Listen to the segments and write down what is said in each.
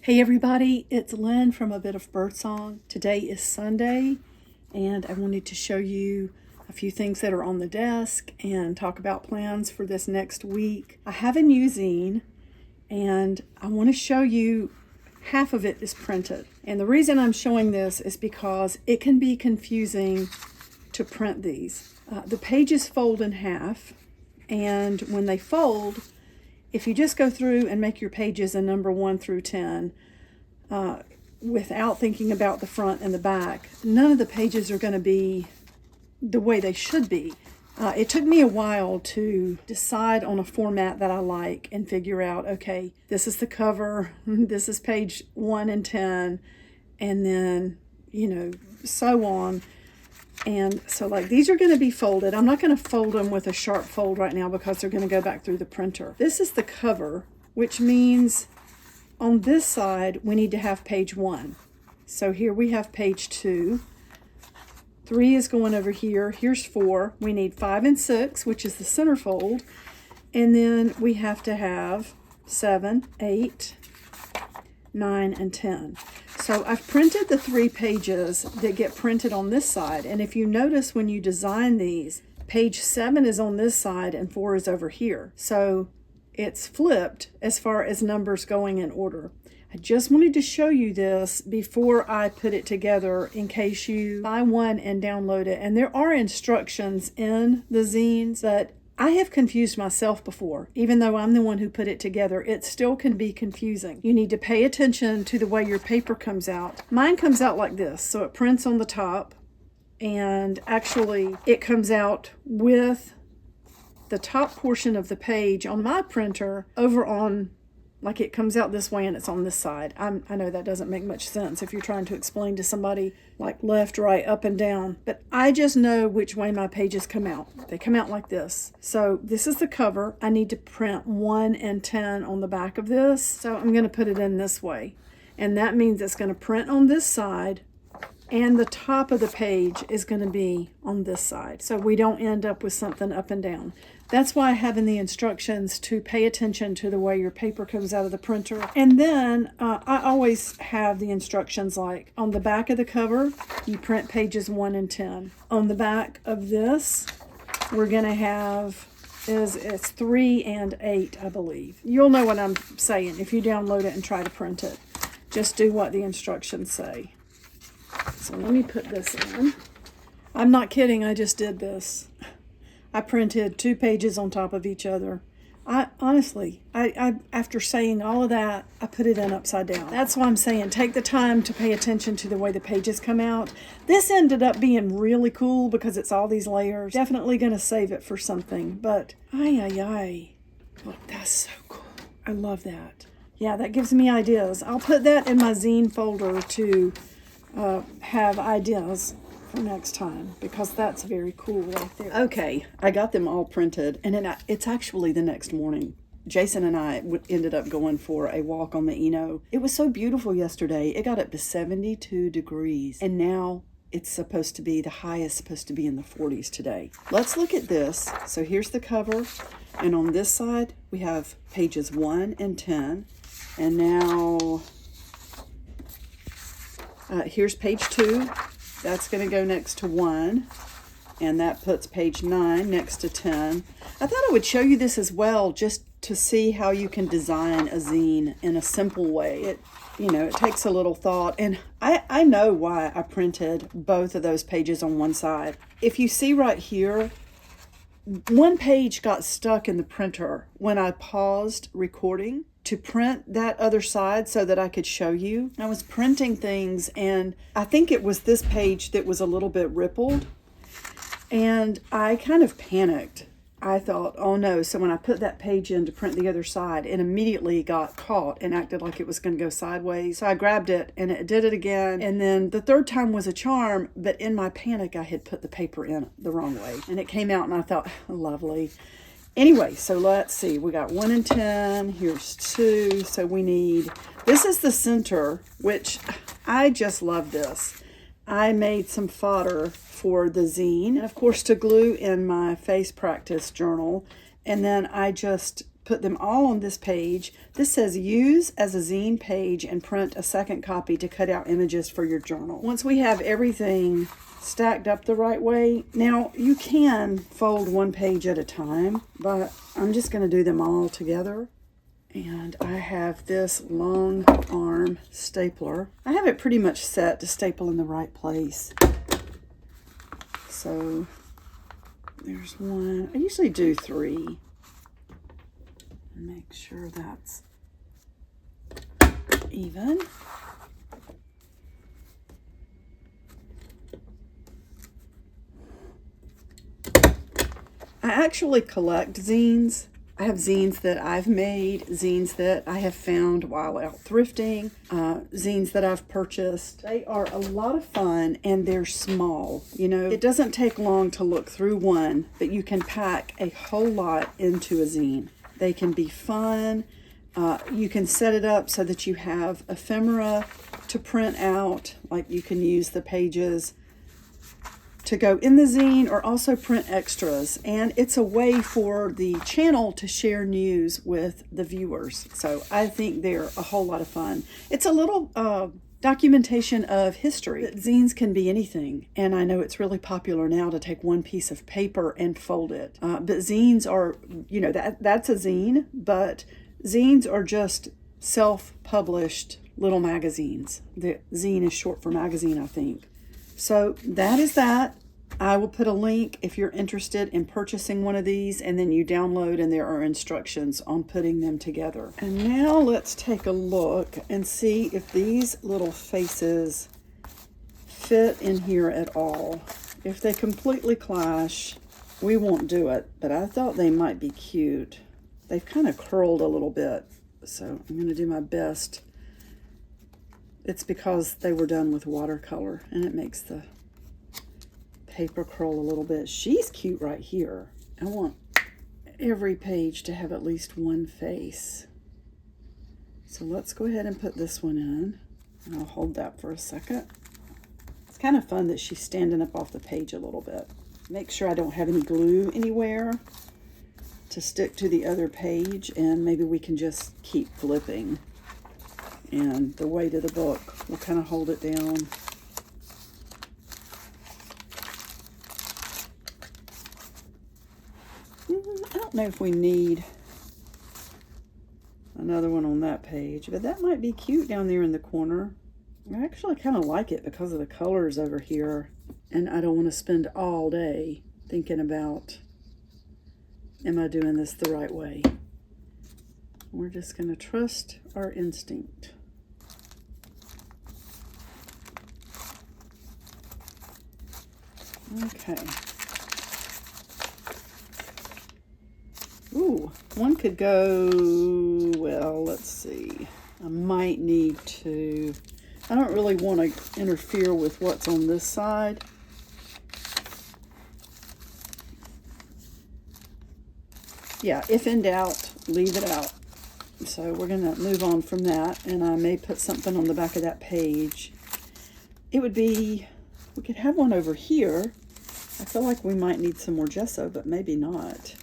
Hey everybody, it's Lynn from A Bit of Birdsong. Today is Sunday and I wanted to show you a few things that are on the desk and talk about plans for this next week. I have a new zine and I want to show you half of it is printed. And the reason I'm showing this is because it can be confusing to print these. The pages fold in half, and when they fold, if you just go through and make your pages a number 1 through 10 without thinking about the front and the back, none of the pages are going to be the way they should be. It took me a while to decide on a format that I like and figure out, okay, this is the cover, this is page 1 and 10, and then, so on. And so like these are going to be folded. I'm not going to fold them with a sharp fold right now because they're going to go back through the printer. This is the cover, which means on this side we need to have page 1. So here we have page 2. 3 is going over here. Here's 4. We need 5 and 6, which is the centerfold. And then we have to have 7, 8, 9, and 10. So I've printed the 3 pages that get printed on this side. And if you notice when you design these, page 7 is on this side and 4 is over here. So it's flipped as far as numbers going in order. I just wanted to show you this before I put it together in case you buy one and download it. And there are instructions in the zines, but I have confused myself before. Even though I'm the one who put it together, it still can be confusing. You need to pay attention to the way your paper comes out. Mine comes out like this, so it prints on the top, and actually it comes out with the top portion of the page on my printer over on, like it comes out this way and it's on this side. I know that doesn't make much sense if you're trying to explain to somebody like left, right, up, and down, but I just know which way my pages come out. They come out like this. So this is the cover. I need to print 1 and 10 on the back of this. So I'm going to put it in this way. And that means it's going to print on this side and the top of the page is going to be on this side. So we don't end up with something up and down. That's why I have in the instructions to pay attention to the way your paper comes out of the printer. And then I always have the instructions like on the back of the cover, you print pages 1 and 10. On the back of this, we're going to have, it's 3 and 8, I believe. You'll know what I'm saying if you download it and try to print it. Just do what the instructions say. So let me put this in. I'm not kidding, I just did this. I printed 2 pages on top of each other. I after saying all of that, I put it in upside down. That's why I'm saying take the time to pay attention to the way the pages come out. This ended up being really cool because it's all these layers. Definitely going to save it for something, but look, that's so cool. I love that. Yeah, that gives me ideas. I'll put that in my zine folder to have ideas for next time because that's very cool right there. Okay, I got them all printed, and then it's actually the next morning. Jason and I ended up going for a walk on the Eno. It was so beautiful yesterday. It got up to 72 degrees, and now it's supposed to be, the high is supposed to be in the 40s today. Let's look at this. So here's the cover, and on this side we have pages 1 and 10, and now here's page 2. That's going to go next to 1, and that puts page 9 next to 10. I thought I would show you this as well, just to see how you can design a zine in a simple way. It takes a little thought, and I know why I printed both of those pages on one side. If you see right here, one page got stuck in the printer when I paused recording to print that other side so that I could show you. I was printing things, and I think it was this page that was a little bit rippled, and I kind of panicked. I thought, oh no. So when I put that page in to print the other side, it immediately got caught and acted like it was going to go sideways. So I grabbed it and it did it again. And then the third time was a charm, but in my panic, I had put the paper in the wrong way. And it came out and I thought, lovely. Anyway, so let's see. We got 1 and 10. Here's 2. So we need, this is the center, which I just love this. I made some fodder for the zine, and of course to glue in my face practice journal. And then I just put them all on this page. This says use as a zine page and print a second copy to cut out images for your journal. Once we have everything stacked up the right way, now you can fold one page at a time, but I'm just going to do them all together. And I have this long arm stapler. I have it pretty much set to staple in the right place. So there's one. I usually do 3. Make sure that's even. I actually collect zines. I have zines that I've made, zines that I have found while out thrifting, zines that I've purchased. They are a lot of fun and they're small. You know, it doesn't take long to look through one, but you can pack a whole lot into a zine. They can be fun. You can set it up so that you have ephemera to print out, like you can use the pages to go in the zine or also print extras. And it's a way for the channel to share news with the viewers. So I think they're a whole lot of fun. It's a little documentation of history. Zines can be anything. And I know it's really popular now to take one piece of paper and fold it. But zines are, you know, that's a zine, but zines are just self-published little magazines. The zine is short for magazine, I think. So that is that. I will put a link if you're interested in purchasing one of these, and then you download and there are instructions on putting them together. And now let's take a look and see if these little faces fit in here at all. If they completely clash, we won't do it, but I thought they might be cute. They've kind of curled a little bit, so I'm going to do my best. It's because they were done with watercolor and it makes the paper curl a little bit. She's cute right here. I want every page to have at least one face. So let's go ahead and put this one in. And I'll hold that for a second. It's kind of fun that she's standing up off the page a little bit. Make sure I don't have any glue anywhere to stick to the other page, and maybe we can just keep flipping. And the weight of the book will kind of hold it down. I don't know if we need another one on that page, but that might be cute down there in the corner. I actually kind of like it because of the colors over here, and I don't want to spend all day thinking about, am I doing this the right way? We're just going to trust our instinct. Okay. Ooh, one could go, well, let's see. I might need to, I don't really want to interfere with what's on this side. Yeah, if in doubt, leave it out. So we're going to move on from that, and I may put something on the back of that page. It would be, we could have one over here. I feel like we might need some more gesso, but maybe not.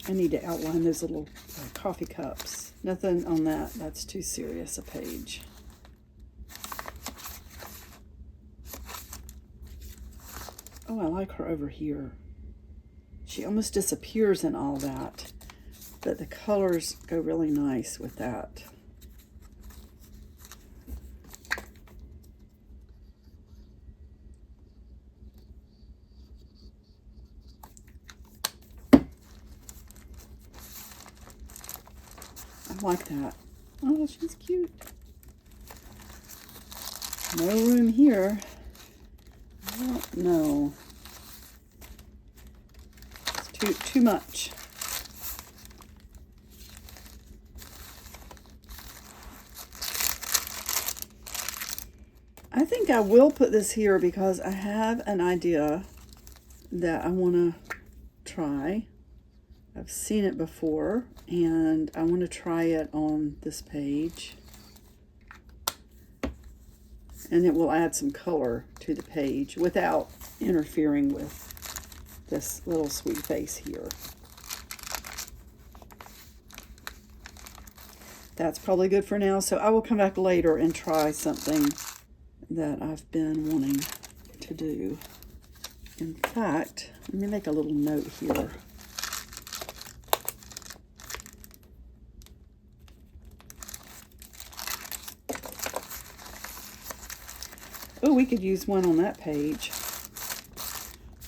I need to outline those little coffee cups. Nothing on that. That's too serious a page. Oh, I like her over here. She almost disappears in all that, but the colors go really nice with that. I like that. Oh, she's cute. No room here. I don't know. It's too much. I think I will put this here because I have an idea that I want to try. I've seen it before, and I want to try it on this page. and it will add some color to the page without interfering with this little sweet face here. That's probably good for now, so I will come back later and try something that I've been wanting to do. In fact, let me make a little note here. Oh, we could use one on that page.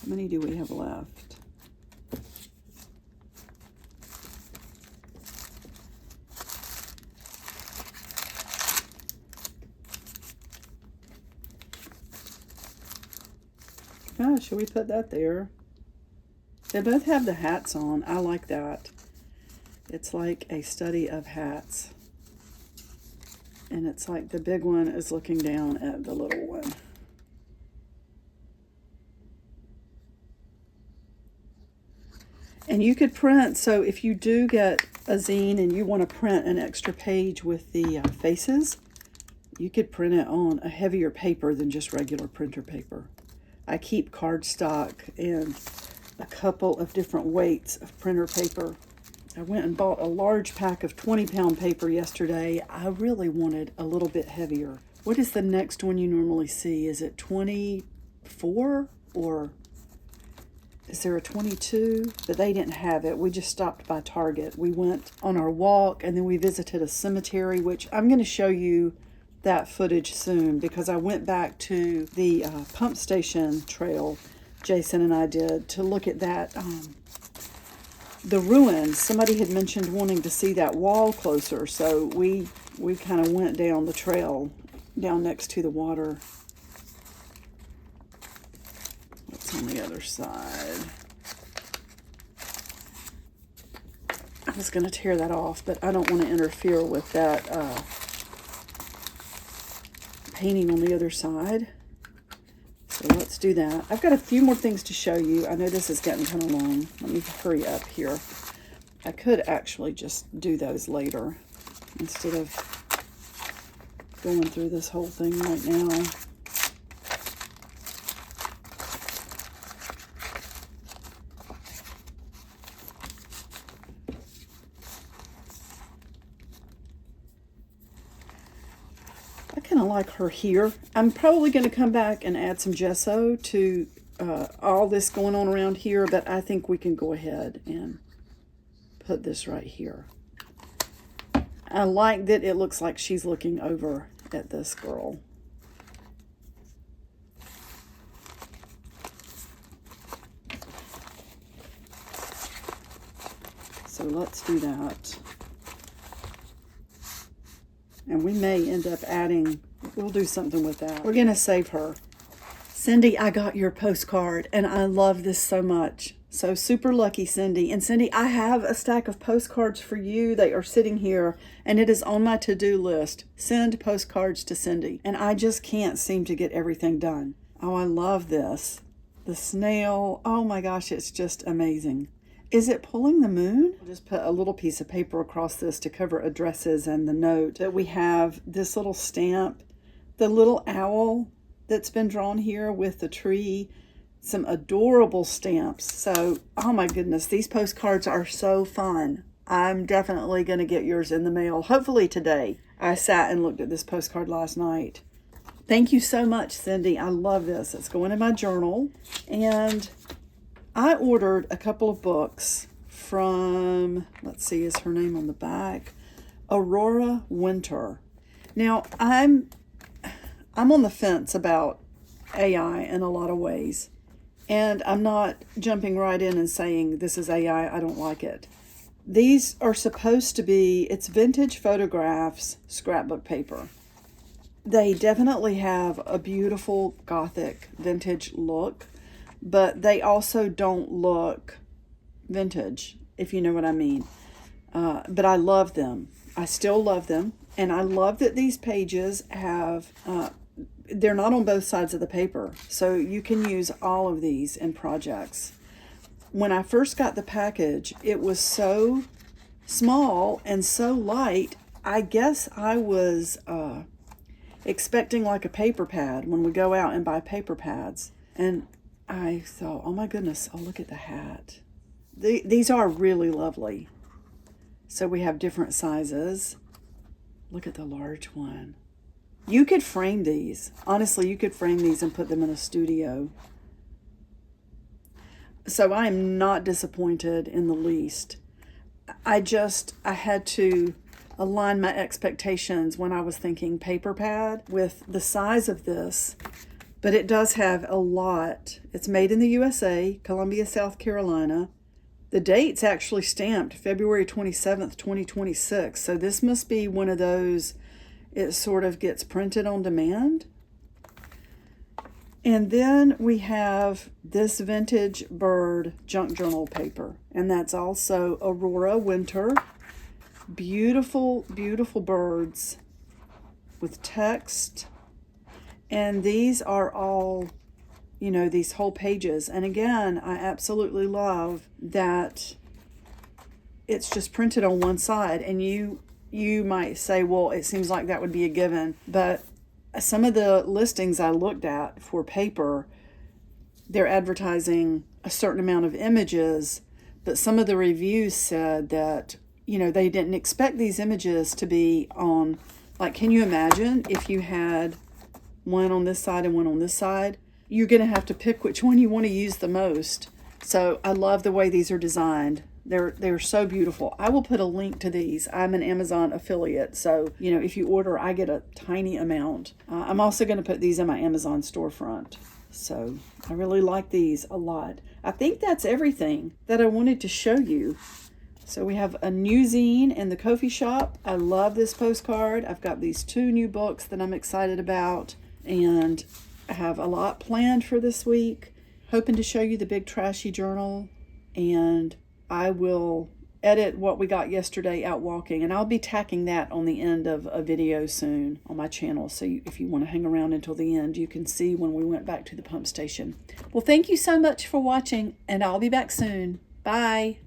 How many do we have left? Oh, should we put that there? They both have the hats on. I like that. It's like a study of hats. And it's like the big one is looking down at the little one. And you could print, so if you do get a zine and you want to print an extra page with the faces, you could print it on a heavier paper than just regular printer paper. I keep cardstock and a couple of different weights of printer paper. I went and bought a large pack of 20-pound paper yesterday. I really wanted a little bit heavier. What is the next one you normally see? Is it 24 or is there a 22? But they didn't have it. We just stopped by Target. We went on our walk and then we visited a cemetery, which I'm going to show you that footage soon because I went back to the pump station trail Jason and I did to look at that, the ruins. Somebody had mentioned wanting to see that wall closer, so we kind of went down the trail down next to the water. What's on the other side? I was going to tear that off, but I don't want to interfere with that painting on the other side. So let's do that. I've got a few more things to show you. I know this is getting kind of long. Let me hurry up here. I could actually just do those later instead of going through this whole thing right now. I kind of like her here. I'm probably going to come back and add some gesso to all this going on around here, but I think we can go ahead and put this right here. I like that it looks like she's looking over at this girl. So let's do that. And we may end up adding, we'll do something with that. We're going to save her. Cindy, I got your postcard and I love this so much. So super lucky, Cindy. And Cindy, I have a stack of postcards for you. They are sitting here and it is on my to-do list. Send postcards to Cindy. And I just can't seem to get everything done. Oh, I love this. The snail. Oh my gosh, it's just amazing. Is it pulling the moon? I'll just put a little piece of paper across this to cover addresses and the note that we have this little stamp, the little owl that's been drawn here with the tree, some adorable stamps. So, oh my goodness, these postcards are so fun. I'm definitely going to get yours in the mail, hopefully today. I sat and looked at this postcard last night. Thank you so much, Cindy. I love this. It's going in my journal. And I ordered a couple of books from, let's see, is her name on the back? Aurora Winter. Now, I'm on the fence about AI in a lot of ways. And I'm not jumping right in and saying this is AI, I don't like it. These are supposed to be, it's vintage photographs, scrapbook paper. They definitely have a beautiful Gothic vintage look, but they also don't look vintage, if you know what I mean. But I love them. I still love them. And I love that these pages have, they're not on both sides of the paper. So you can use all of these in projects. When I first got the package, it was so small and so light. I guess it expecting like a paper pad when we go out and buy paper pads. And I thought, oh my goodness, oh, look at the hat. These are really lovely. So we have different sizes. Look at the large one. You could frame these. Honestly, you could frame these and put them in a studio. So I am not disappointed in the least. I had to align my expectations when I was thinking paper pad with the size of this. But it does have a lot. It's made in the USA, Columbia, South Carolina. The date's actually stamped February 27th, 2026. So this must be one of those, it sort of gets printed on demand. And then we have this vintage bird junk journal paper. And that's also Aurora Winter. Beautiful, beautiful birds with text. And these are all, you know, these whole pages. And again, I absolutely love that it's just printed on one side. And you might say, well, it seems like that would be a given. But some of the listings I looked at for paper, they're advertising a certain amount of images. But some of the reviews said that, you know, they didn't expect these images to be on, like, can you imagine if you had one on this side and one on this side? You're going to have to pick which one you want to use the most. So I love the way these are designed. They're so beautiful. I will put a link to these. I'm an Amazon affiliate, so you know, if you order, I get a tiny amount. I'm also going to put these in my Amazon storefront. So I really like these a lot. I think that's everything that I wanted to show you. So we have a new zine in the Ko-fi shop. I love this postcard. I've got these 2 new books that I'm excited about. And I have a lot planned for this week. Hoping to show you the big trashy journal. And I will edit what we got yesterday out walking. And I'll be tacking that on the end of a video soon on my channel. So if you want to hang around until the end, you can see when we went back to the pump station. Well, thank you so much for watching. And I'll be back soon. Bye.